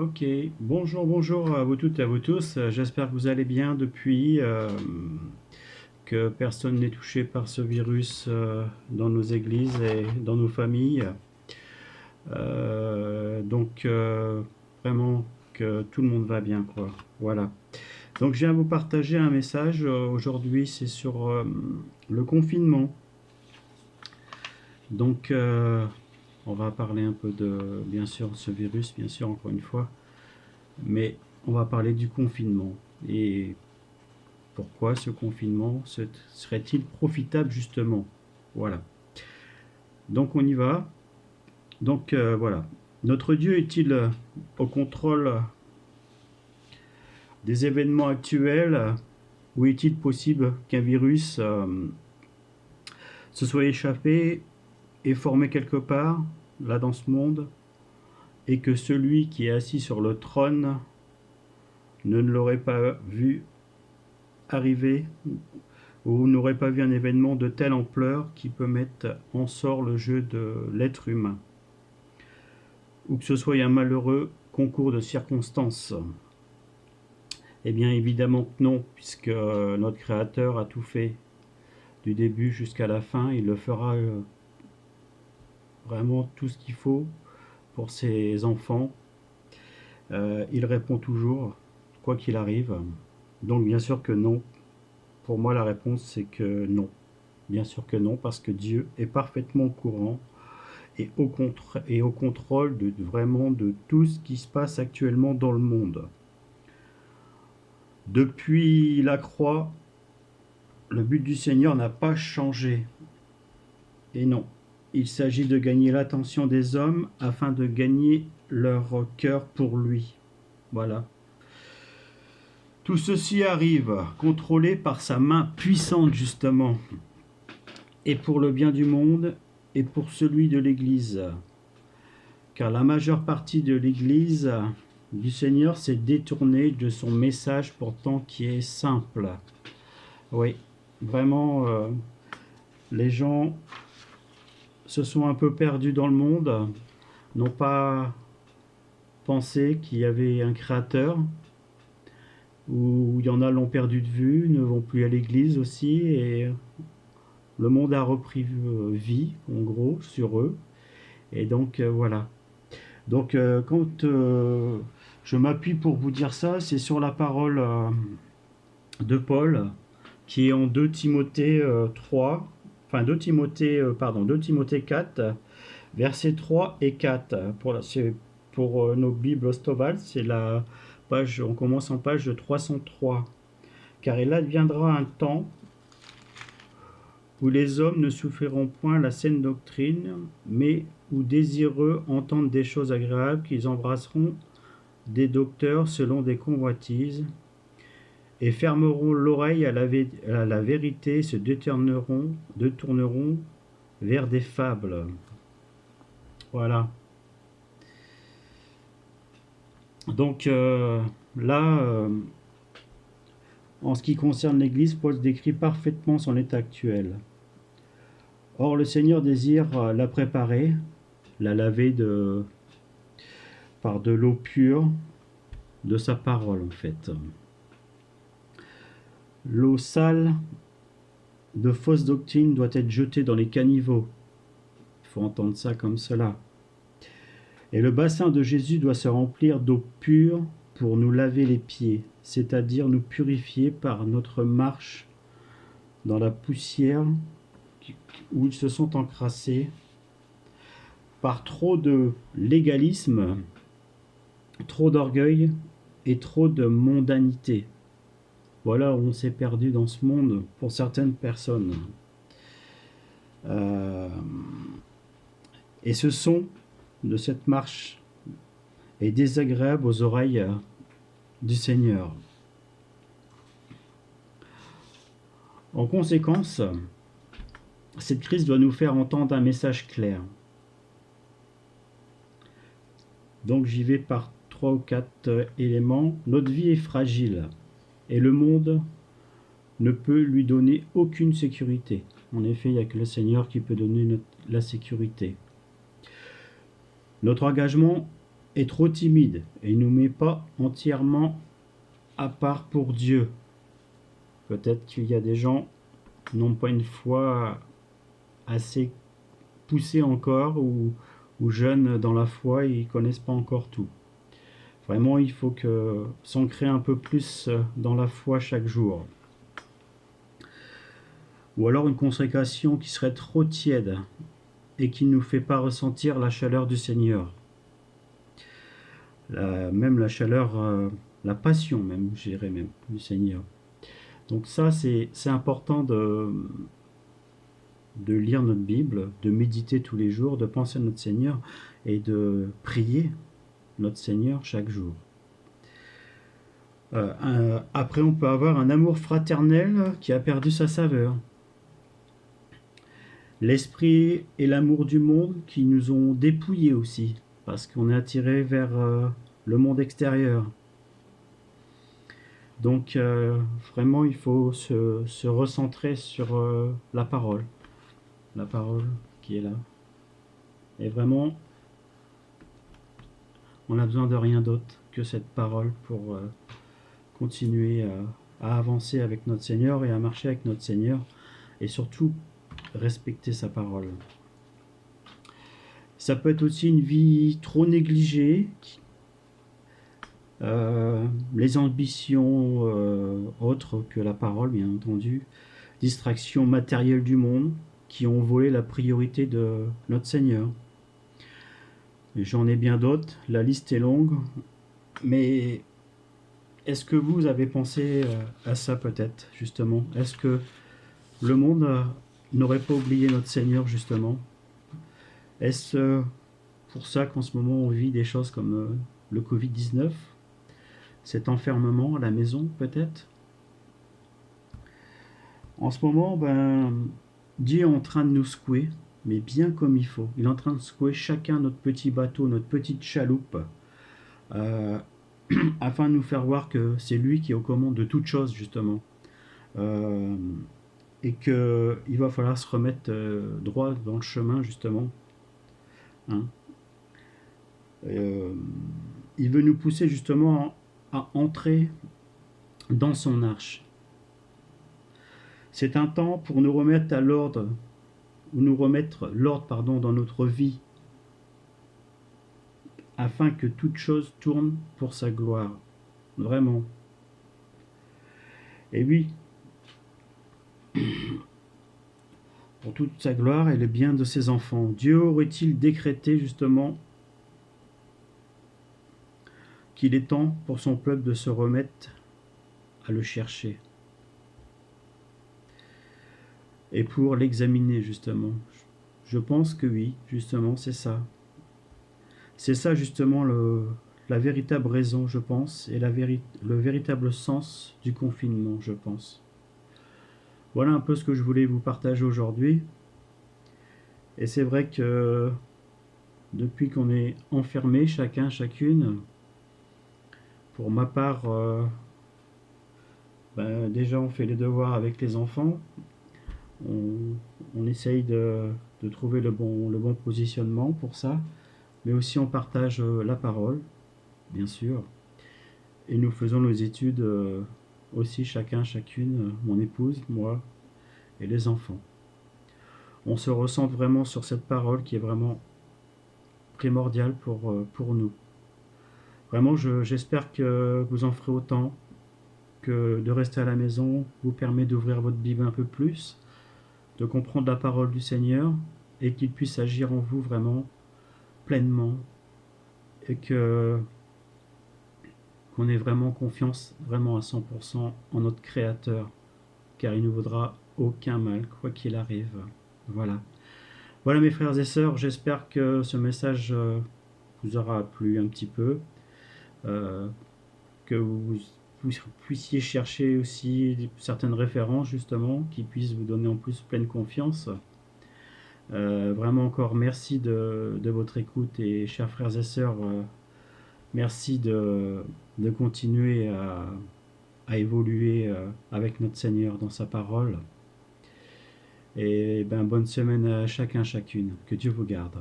Ok, bonjour, bonjour à vous toutes et à vous tous. J'espère que vous allez bien depuis que personne n'est touché par ce virus dans nos églises et dans nos familles. Vraiment que tout le monde va bien, quoi. Voilà. Donc je viens vous partager un message aujourd'hui, c'est sur le confinement. Donc on va parler un peu de, bien sûr, ce virus, bien sûr, encore une fois, mais on va parler du confinement. Et pourquoi ce confinement serait-il profitable justement? Voilà. Donc on y va. Donc voilà. Notre Dieu est-il au contrôle des événements actuels ou est-il possible qu'un virus se soit échappé et formé quelque part, là dans ce monde, et que celui qui est assis sur le trône ne l'aurait pas vu arriver ou n'aurait pas vu un événement de telle ampleur qui peut mettre en sort le jeu de l'être humain, ou que ce soit un malheureux concours de circonstances? Eh bien évidemment que non, puisque notre Créateur a tout fait du début jusqu'à la fin, il le fera vraiment tout ce qu'il faut pour ses enfants. Il répond toujours, quoi qu'il arrive. Donc bien sûr que non. Pour moi la réponse c'est que non. Bien sûr que non, parce que Dieu est parfaitement au courant et au contrôle de vraiment de tout ce qui se passe actuellement dans le monde. Depuis la croix, le but du Seigneur n'a pas changé. Et non, il s'agit de gagner l'attention des hommes afin de gagner leur cœur pour lui. Voilà. Tout ceci arrive, contrôlé par sa main puissante justement, et pour le bien du monde et pour celui de l'Église. Car la majeure partie de l'Église du Seigneur s'est détournée de son message pourtant qui est simple. Oui, vraiment, les gens se sont un peu perdus dans le monde, n'ont pas pensé qu'il y avait un créateur, ou il y en a l'ont perdu de vue, ne vont plus à l'église aussi, et le monde a repris vie, en gros, sur eux. Et donc, voilà. Donc, quand je m'appuie pour vous dire ça, c'est sur la parole de Paul, qui est en 2 Timothée 3, enfin 2 Timothée, 2 Timothée 4, versets 3 et 4. Pour nos Bibles Stovall, c'est la page, on commence en page 303. Car il adviendra un temps où les hommes ne souffriront point la saine doctrine, mais où désireux entendre des choses agréables, qu'ils embrasseront des docteurs selon des convoitises, et fermeront l'oreille à la vérité, se détourneront vers des fables. Voilà. Donc là, en ce qui concerne l'Église, Paul décrit parfaitement son état actuel. Or, le Seigneur désire la préparer, la laver par de l'eau pure de sa parole, en fait. L'eau sale de fausse doctrine doit être jetée dans les caniveaux. Il faut entendre ça comme cela. Et le bassin de Jésus doit se remplir d'eau pure pour nous laver les pieds, c'est-à-dire nous purifier par notre marche dans la poussière où ils se sont encrassés par trop de légalisme, trop d'orgueil et trop de mondanité. Voilà où on s'est perdu dans ce monde pour certaines personnes. Et ce son de cette marche est désagréable aux oreilles du Seigneur. En conséquence, cette crise doit nous faire entendre un message clair. Donc j'y vais par 3 ou 4 éléments. Notre vie est fragile et le monde ne peut lui donner aucune sécurité. En effet, il n'y a que le Seigneur qui peut donner la sécurité. Notre engagement est trop timide et ne nous met pas entièrement à part pour Dieu. Peut-être qu'il y a des gens qui n'ont pas une foi assez poussée encore ou jeunes dans la foi, ils ne connaissent pas encore tout. Vraiment, il faut que s'ancrer un peu plus dans la foi chaque jour. Ou alors une consécration qui serait trop tiède et qui ne nous fait pas ressentir la chaleur du Seigneur. Même la chaleur, la passion même, je dirais même, du Seigneur. Donc ça, c'est important de lire notre Bible, de méditer tous les jours, de penser à notre Seigneur et de prier notre Seigneur chaque jour. Après, on peut avoir un amour fraternel qui a perdu sa saveur. L'esprit et l'amour du monde qui nous ont dépouillés aussi, parce qu'on est attiré vers le monde extérieur. Donc vraiment, il faut se recentrer sur la parole qui est là. Et vraiment, on a besoin de rien d'autre que cette parole pour continuer à avancer avec notre Seigneur et à marcher avec notre Seigneur, et surtout respecter sa parole. Ça peut être aussi une vie trop négligée, les ambitions autres que la parole, bien entendu, distractions matérielles du monde qui ont volé la priorité de notre Seigneur. J'en ai bien d'autres, la liste est longue, mais est-ce que vous avez pensé à ça peut-être, justement? Est-ce que le monde n'aurait pas oublié notre Seigneur, justement? Est-ce pour ça qu'en ce moment on vit des choses comme le Covid-19, cet enfermement à la maison peut-être? En ce moment, Dieu est en train de nous secouer, mais bien comme il faut. Il est en train de secouer chacun notre petit bateau, notre petite chaloupe, euh, afin de nous faire voir que c'est lui qui est aux commandes de toutes choses, justement. Euh, et qu'il va falloir se remettre droit dans le chemin, justement. Hein. Il veut nous pousser, justement, à entrer dans son arche. C'est un temps pour nous remettre à l'ordre, ou nous remettre l'ordre, dans notre vie, afin que toute chose tourne pour sa gloire. Vraiment. Et oui, pour toute sa gloire et le bien de ses enfants. Dieu aurait-il décrété justement qu'il est temps pour son peuple de se remettre à le chercher et pour l'examiner justement? Je pense que oui, justement, c'est ça. C'est ça justement la véritable raison, je pense, et le véritable sens du confinement, je pense. Voilà un peu ce que je voulais vous partager aujourd'hui. Et c'est vrai que depuis qu'on est enfermé, chacun, chacune, pour ma part, déjà on fait les devoirs avec les enfants, on essaye de trouver le bon positionnement pour ça, mais aussi on partage la parole, bien sûr, et nous faisons nos études aussi chacun, chacune, mon épouse, moi et les enfants. On se ressent vraiment sur cette parole qui est vraiment primordiale pour nous. Vraiment, j'espère que vous en ferez autant, que de rester à la maison vous permet d'ouvrir votre Bible un peu plus, de comprendre la parole du Seigneur et qu'il puisse agir en vous vraiment pleinement et qu'on ait vraiment confiance vraiment à 100% en notre Créateur, car il ne nous vaudra aucun mal quoi qu'il arrive. Voilà. Voilà mes frères et sœurs, j'espère que ce message vous aura plu un petit peu, que vous puissiez chercher aussi certaines références justement qui puissent vous donner en plus pleine confiance. Vraiment encore merci de votre écoute et chers frères et sœurs, merci de continuer à évoluer avec notre Seigneur dans sa parole. Et bonne semaine à chacun, chacune. Que Dieu vous garde.